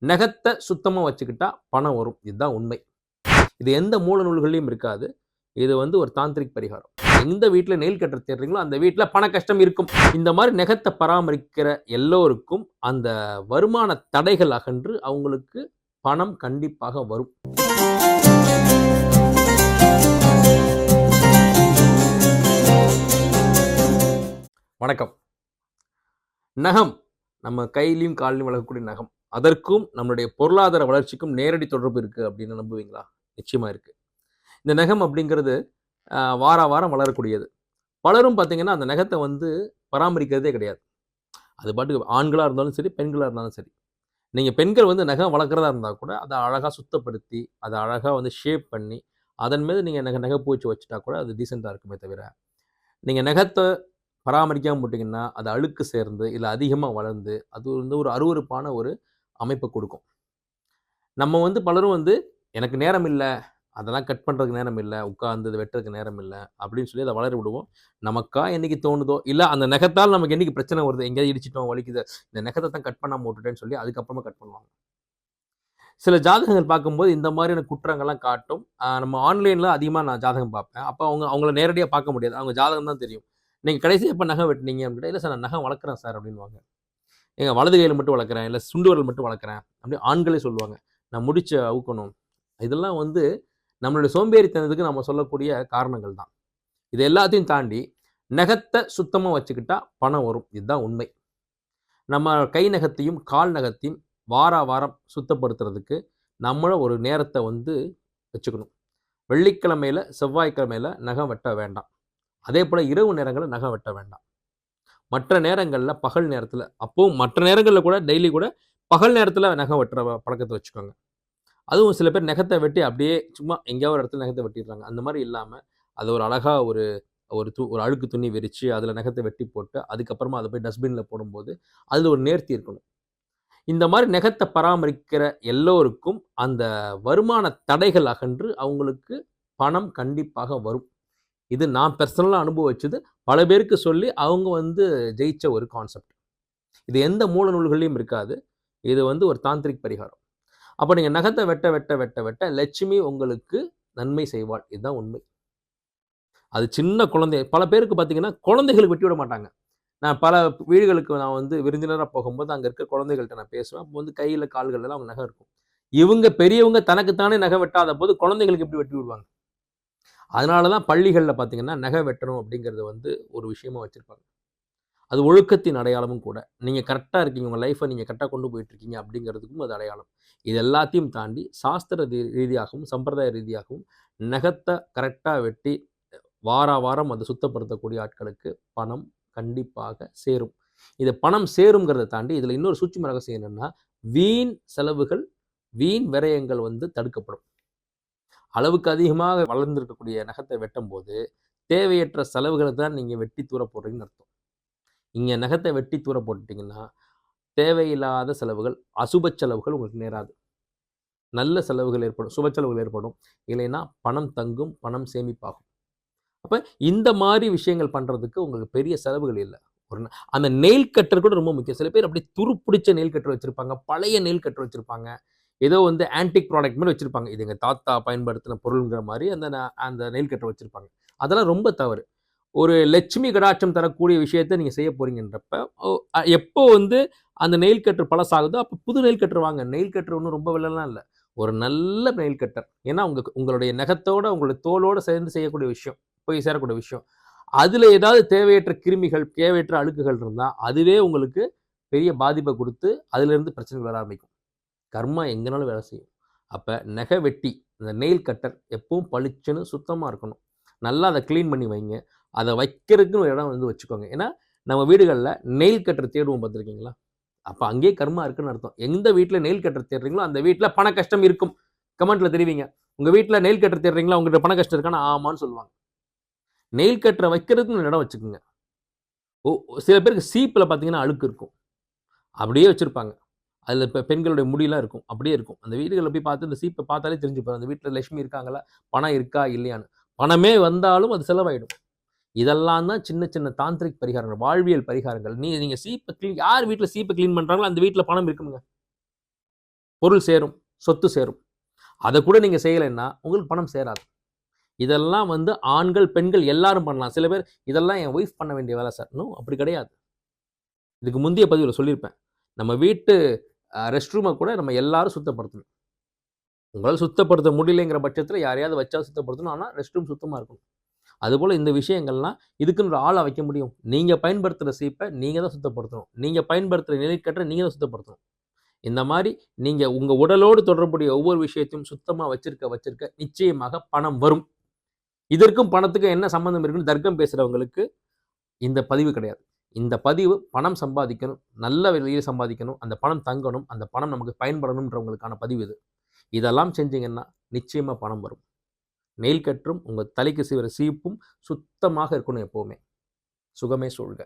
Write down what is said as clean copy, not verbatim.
நகத்தை சுத்தமா வச்சுக்கிட்டா பணம் வரும். இதுதான் உண்மை. இது எந்த மூல நூல்கள்லயும் இருக்காது. இது ஒரு தாந்திரிக் பரிகாரம். எந்த வீட்ல நெயில் கட்டர் தேடுறீங்களோ, அந்த வீட்ல பண கஷ்டம் இருக்கும். இந்த மாரி நெகத்த பராமரிக்கிற எல்லோருக்கும் அந்த வருமான தடைகள் அகன்று அவங்களுக்கு பணம் கண்டிப்பாக வரும். வணக்கம். நகம் நம்ம கையிலயும் கால்லயும் வளரக்கூடிய நகம். அதற்கும் நம்மளுடைய பொருளாதார வளர்ச்சிக்கும் நேரடி தொடர்பு இருக்கு அப்படின்னு நம்புவீங்களா? நிச்சயமா இருக்கு. இந்த நகம் அப்படிங்கிறது வாரா வாரம் வளரக்கூடியது. பலரும் பார்த்தீங்கன்னா, அந்த நகத்த பராமரிக்கிறதே கிடையாது. அது பாட்டுக்கு ஆண்களா இருந்தாலும் சரி, பெண்களா இருந்தாலும் சரி. நீங்க பெண்கள் நகம் வளர்க்கிறதா இருந்தா கூட, அத அழகா சுத்தப்படுத்தி, அத அழகா ஷேப் பண்ணி, அதன் மீது நீங்க நகைப்பூச்சு வச்சுட்டா கூட அது டீசென்ட்டா இருக்குமே தவிர, நீங்க நகத்த பராமரிக்காம விட்டீங்கன்னா, அது அழுக்கு சேர்ந்து, இல்ல அதிகமா வளர்ந்து, அது ஒரு அருவருப்பான ஒரு அமைப்ப குடுக்கும். நம்ம பலரும் எனக்கு நேரம் இல்ல. அதெல்லாம் கட் பண்றதுக்கு நேரம் இல்ல. உட்கார்ந்து இத வெட்டுறதுக்கு நேரம் இல்ல. அப்படின்னு சொல்லி அத வளர விடுவோம். நமக்கா என்னைக்கு தோணுதோ, இல்ல அந்த நகத்தால நமக்கு என்னைக்கு பிரச்சனை வருது, எங்கேயாவது இடிச்சிட்டோம், வலிக்குது. இந்த நகத்த தான் கட் பண்ணாம விட்டுட்டேன்னு சொல்லி அதுக்கப்புறமா கட் பண்ணுவாங்க. சில ஜாதகங்கள் பார்க்கும்போது இந்த மாதிரியான குற்றங்கள்லாம் காட்டும். நம்ம ஆன்லைன்ல அதிகமா நான் ஜாதகம் பார்ப்பேன். அப்ப அவங்கள நேரடியா பார்க்க முடியாது. அவங்க ஜாதகம் தான் தெரியும். நீங்க கடைசியா எப்ப நகம் வெட்டுனீங்க அப்படின்னா, இல்ல சார் நான் நகம் வளர்க்குறேன் சார் அப்படின்னுவாங்க. ஏங்க வலது கையில மட்டும் வளர்க்குறேன், இல்ல சுண்டு விரல் மட்டும் வளர்க்குறேன் அப்படி ஆண்களே சொல்லுவாங்க. நான் முடிச்ச அவுக்கணும். இதெல்லாம் நம்மளுடைய சோம்பேறித்தனத்துக்கு நம்ம சொல்லக்கூடிய காரணங்கள் தான். இது எல்லாத்தையும் தாண்டி நகத்த சுத்தமா வச்சுக்கிட்டா பணம் வரும். இதுதான் உண்மை. நம்ம கை நகத்தையும், கால் நகத்தையும் வாரா வாரம் சுத்தப்படுத்துறதுக்கு நம்மளும் ஒரு நேரத்த வச்சுக்கணும். வெள்ளிக்கிழமையில, செவ்வாய்க்கிழமையில நகம் வெட்ட வேண்டாம். அதேபோல இரவு நேரங்கள்ல நகம் வெட்ட வேண்டாம். மற்ற நேரங்கள்ல பகல் நேரத்துல அப்பவும் மற்ற நேரங்கள்ல கூட டெய்லி கூட பகல் நேரத்துல நகம் வெட்டுற பழக்கத்த வச்சுக்கோங்க. அதுவும் சில பேர் நகத்த வெட்டி அப்படியே சும்மா எங்கேயாவது ஒரு இடத்துல நகத்த வெட்டிடுறாங்க. அந்த மாரி இல்லாம, அத ஒரு அழகா ஒரு ஒரு ஒரு அழுக்கு துணி விரிச்சு, அதுல நகத்த வெட்டி போட்டு, அதுக்கப்புறமா அத போய் டஸ்ட்பின்ல போடும்போது, அதுல ஒரு நேர்த்தி இருக்கணும். இந்த மாரி நகத்த பராமரிக்கிற எல்லோருக்கும் அந்த வருமான தடைகள் அகன்று அவங்களுக்கு பணம் கண்டிப்பாக வரும். இது நான் பெர்சனலா அனுபவிச்சது. பல பேருக்கு சொல்லி அவங்க ஜெயிச்ச ஒரு கான்செப்ட். இது எந்த மூல நூல்கள்லயும் இருக்காது. இது ஒரு தாந்திரிக் பரிகாரம். அப்ப நீங்க நகத்த வெட்ட, வெட்ட, வெட்ட, வெட்ட லட்சுமி உங்களுக்கு நன்மை செய்வாள். இதுதான் உண்மை. அது சின்ன குழந்தை பல பேருக்கு பார்த்தீங்கன்னா, குழந்தைகளுக்கு வெட்டி விட மாட்டாங்க. நான் பல வீடுகளுக்கு நான் விருந்தினரா போகும்போது, அங்க இருக்க குழந்தைகள்ட்ட நான் பேசுவேன். அப்போ கையில, கால்கள்லாம் அவங்க நகம் இருக்கும். இவங்க பெரியவங்க தனக்கு தானே நகம் வெட்டாத போது, குழந்தைகளுக்கு எப்படி வெட்டி விடுவாங்க? அதனால தான் பள்ளிகள்ல பார்த்தீங்கன்னா, நகம் வெட்டணும் அப்படிங்கிறது ஒரு விஷயமா வச்சிருப்பாங்க. அது ஒழுக்கத்தின் அடையாளமும் கூட. நீங்க கரெக்ட்டா இருக்கீங்க. உங்க லைஃப்ப நீங்க கரெக்ட்டா கொண்டு போயிட்டுருக்கீங்க அப்படிங்கிறதுக்கும் அது அடையாளம். இது எல்லாத்தையும் தாண்டி சாஸ்திர ரீதியாகவும், சம்பிரதாய ரீதியாகவும் நகத்த கரெக்ட்டா வெட்டி வாரா வாரம் அத சுத்தப்படுத்தக்கூடிய ஆட்களுக்கு பணம் கண்டிப்பாக சேரும். இது பணம் சேரும்ங்கிறத தாண்டி இதில இன்னொரு சூட்சும ரகசியம் என்னன்னா, வீண் செலவுகள், வீண் விரயங்கள் தடுக்கப்படும். அளவுக்கு அதிகமாக வளர்ந்திருக்கக்கூடிய நகத்த வெட்டும்போது, தேவையற்ற செலவுகள தான் நீங்க வெட்டி தூர போடுறீங்கன்னு அர்த்தம். இங்க நகத்த வெட்டி தூர போட்டுட்டீங்கன்னா, தேவையில்லாத செலவுகள், அசுப செலவுகள் உங்களுக்கு நேராது. நல்ல செலவுகள் ஏற்படும். சுப செலவுகள் ஏற்படும். இல்லைன்னா பணம் தங்கும், பணம் சேமிப்பாகும். அப்ப இந்த மாரி விஷயங்கள் பண்றதுக்கு உங்களுக்கு பெரிய செலவுகள் இல்ல. ஒரு அந்த நெயில் கட்டர் கூட ரொம்ப முக்கியம். சில பேர் அப்படியே துரு பிடிச்ச நெயில் கட்டர் வச்சிருப்பாங்க. பழைய நெயில் கட்டர் வச்சிருப்பாங்க. ஏதோ ஆன்டிக் ப்ராடக்ட் மாரி வச்சிருப்பாங்க. இது எங்க தாத்தா பயன்படுத்தின பொருள்ங்கிற மாரி அந்த நெயில் கட்டர் வச்சிருப்பாங்க. அதெல்லாம் ரொம்ப தவறு. ஒரு லட்சுமி கடாட்சம் தரக்கூடிய விஷயத்த நீங்க செய்ய போறீங்கன்றப்ப, எப்போ அந்த நெயில் கட்டர் பழசாகுதோ, அப்ப புது நெயில் கட்டர் வாங்க. நெயில் கட்டர் ஒண்ணும் ரொம்ப விலைலாம் இல்ல. ஒரு நல்ல நெயில் கட்டர். ஏன்னா, உங்களுடைய நகத்தோட, உங்களுடைய தோலோட சேர்ந்து செய்யக்கூடிய விஷயம். போய் சேரக்கூடிய விஷயம். அதுல ஏதாவது தேவையற்ற கிருமிகள், தேவையற்ற அழுக்குகள் இருந்தா, அதுவே உங்களுக்கு பெரிய பாதிப்ப குடுத்து, அதிலிருந்து பிரச்சனைகள் வர ஆரம்பிக்கும். கர்மா எங்கனாலும் வேலை செய்யும். அப்ப நெக வெட்டி, இந்த நெயில் கட்டர் எப்பவும் பளிச்சுன்னு சுத்தமா இருக்கணும். நல்லா அத கிளீன் பண்ணி வைங்க. அத வைக்கிறதுக்குன்னு ஒரு இடம் வச்சுக்கோங்க. ஏன்னா, நம்ம வீடுகள்ல நெயில் கட்டர் தேடுவோம் பார்த்துருக்கீங்களா? அப்ப அங்கேயே கர்மா இருக்குன்னு அர்த்தம். எந்த வீட்ல நெயில் கட்டர் தேடுறீங்களோ, அந்த வீட்ல பண கஷ்டம் இருக்கும். கமெண்ட்ல தெரிவிங்க. உங்க வீட்ல நெயில் கட்டர் தேடுறீங்களா? உங்ககிட்ட பண கஷ்டம் இருக்கான்னா, ஆமான்னு சொல்லுவாங்க. நெயில் கட்டர வைக்கிறதுக்குன்னு ஒரு இடம் வச்சுக்கோங்க. ஓ சில பேருக்கு சீப்புல பார்த்தீங்கன்னா, அழுக்கு இருக்கும். அப்படியே வச்சிருப்பாங்க. அதில பெண்களுடைய முடியெல்லாம் இருக்கும். அப்படியே இருக்கும். அந்த வீடுகள்ல போய் பார்த்து அந்த சீப்ப பார்த்தாலே தெரிஞ்சு போயிரும். அந்த வீட்ல லட்சுமி இருக்காங்களா? பணம் இருக்கா? இல்லையான்னு. பணமே வந்தாலும் அது செலவாயிடும். இதெல்லாம் தான் சின்ன சின்ன தாந்திரிக் பரிகாரங்கள், வாழ்வியல் பரிகாரங்கள். நீங்க சீப்ப யார் வீட்ல சீப்ப கிளீன் பண்றாங்களோ, அந்த வீட்ல பணம் இருக்குங்க. பொருள் சேரும், சொத்து சேரும். அதை கூட நீங்கள் செய்யலைன்னா உங்களுக்கு பணம் சேராது. இதெல்லாம் வந்து ஆண்கள் பெண்கள் எல்லாரும் பண்ணலாம். சில பேர் இதெல்லாம் என் ஒய்ஃப் பண்ண வேண்டிய வேலை சார். இன்னும் அப்படி கிடையாது. இதுக்கு முந்தைய பதிவில் சொல்லியிருப்பேன். நம்ம வீட்டு ரெஸ்ட் ரூமை கூட நம்ம எல்லாரும் சுத்தப்படுத்தணும். உங்களால் சுத்தப்படுத்த முடியலைங்கிற பட்சத்தில் யாரையாவது வச்சா சுத்தப்படுத்தணும். ஆனால் ரெஸ்ட் ரூம் சுத்தமாக இருக்கணும். அதுபோல் இந்த விஷயங்கள்லாம் இதுக்குன்ற ஆளை வைக்க முடியும். நீங்கள் பயன்படுத்துகிற சீப்பை நீங்கள் தான் சுத்தப்படுத்தணும். நீங்கள் பயன்படுத்துகிற நிலைக்கற்ற நீங்கள் தான் சுத்தப்படுத்தணும். இந்த மாதிரி நீங்கள் உங்கள் உடலோடு தொடர்புடைய ஒவ்வொரு விஷயத்தையும் சுத்தமாக வச்சிருக்க நிச்சயமாக பணம் வரும். இதற்கும் பணத்துக்கும் என்ன சம்பந்தம் இருக்குன்னு தர்க்கம் பேசுகிறவங்களுக்கு இந்த பதிவு கிடையாது. இந்த பதிவு பணம் சம்பாதிக்கணும், நல்ல வழியில் சம்பாதிக்கணும், அந்த பணம் தங்கணும், அந்த பணம் நமக்கு பயன்படணுன்றவங்களுக்கான பதிவு இது. இதெல்லாம் செஞ்சீங்கன்னா நிச்சயமாக பணம் வரும். நெயில் கற்றும் உங்கள் தலைக்கு செய்கிற சீப்பும் சுத்தமாக இருக்கணும் எப்போவுமே. சுகமே சூழ்க.